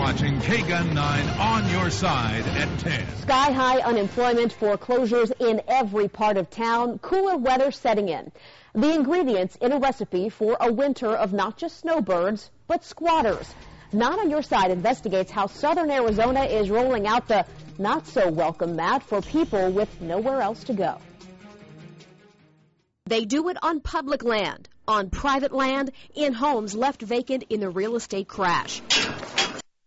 watching Kgun 9 on your side at 10. Sky-high unemployment, foreclosures in every part of town, cooler weather setting in. The ingredients in a recipe for a winter of not just snowbirds, but squatters. Not on Your Side investigates how southern Arizona is rolling out the not-so-welcome mat for people with nowhere else to go. They do it on public land, on private land, in homes left vacant in the real estate crash.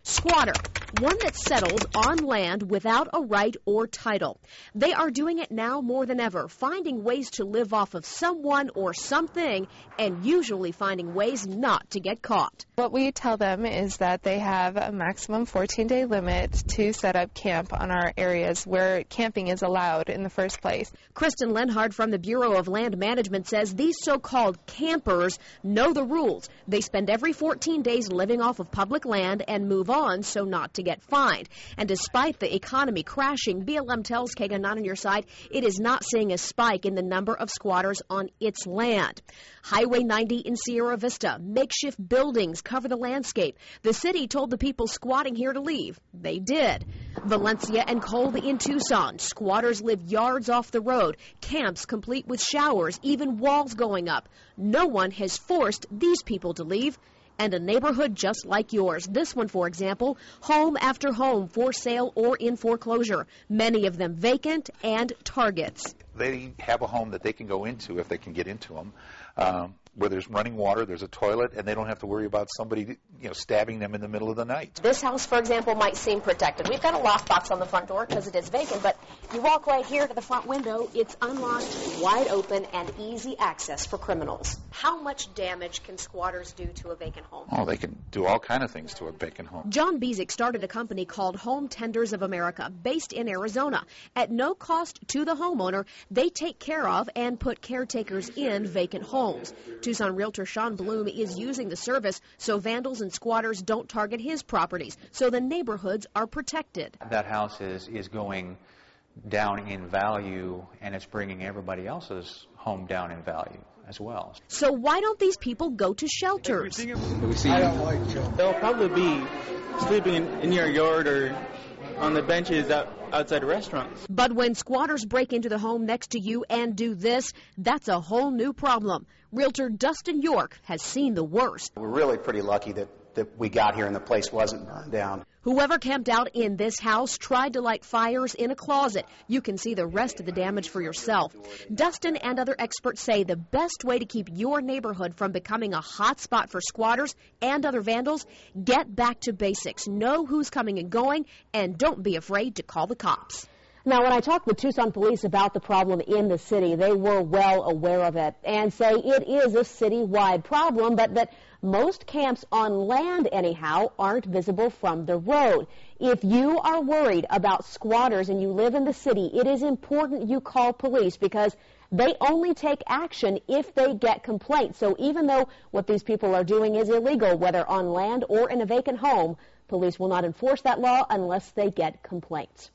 Squatter, one that settles on land without a right or title. They are doing it now more than ever, finding ways to live off of someone or something, and usually finding ways not to get caught. What we tell them is that they have a maximum 14-day limit to set up camp on our areas where camping is allowed in the first place. Kristen Lenhard from the Bureau of Land Management says these so-called campers know the rules. They spend every 14 days living off of public land and move on so not to get fined. And despite the economy crashing, BLM tells Kgun 9 on Your Side it is not seeing a spike in the number of squatters on its land. Highway 90 in Sierra Vista, makeshift buildings cover the landscape. The city told the people squatting here to leave. They did. Valencia and Colby in Tucson, squatters live yards off the road, camps complete with showers, even walls going up. No one has forced these people to leave. And a neighborhood just like yours. This one, for example, home after home for sale or in foreclosure. Many of them vacant and targets. They have a home that they can go into if they can get into them, where there's running water, there's a toilet, and they don't have to worry about somebody, stabbing them in the middle of the night. This house, for example, might seem protected. We've got a lockbox on the front door because it is vacant, but you walk right here to the front window, it's unlocked, wide open, and easy access for criminals. How much damage can squatters do to a vacant home? Oh, they can do all kind of things to a vacant home. John Bezik started a company called HomeTendersOfAmerica, based in Arizona. At no cost to the homeowner, they take care of and put caretakers in vacant homes. Tucson realtor Sean Bloom is using the service so vandals and squatters don't target his properties, so the neighborhoods are protected. That house is going down in value, and it's bringing everybody else's home down in value as well. So why don't these people go to shelters? I don't like shelters. They'll probably be sleeping in your yard or on the benches outside restaurants. But when squatters break into the home next to you and do this, that's a whole new problem. Realtor Dustin York has seen the worst. We're really pretty lucky that we got here and the place wasn't burned down. Whoever camped out in this house tried to light fires in a closet. You can see the rest of the damage for yourself. Dustin and other experts say the best way to keep your neighborhood from becoming a hot spot for squatters and other vandals, get back to basics. Know who's coming and going, and don't be afraid to call the cops. Now, when I talked with Tucson police about the problem in the city, they were well aware of it and say it is a citywide problem, but that most camps on land, anyhow, aren't visible from the road. If you are worried about squatters and you live in the city, it is important you call police because they only take action if they get complaints. So even though what these people are doing is illegal, whether on land or in a vacant home, police will not enforce that law unless they get complaints.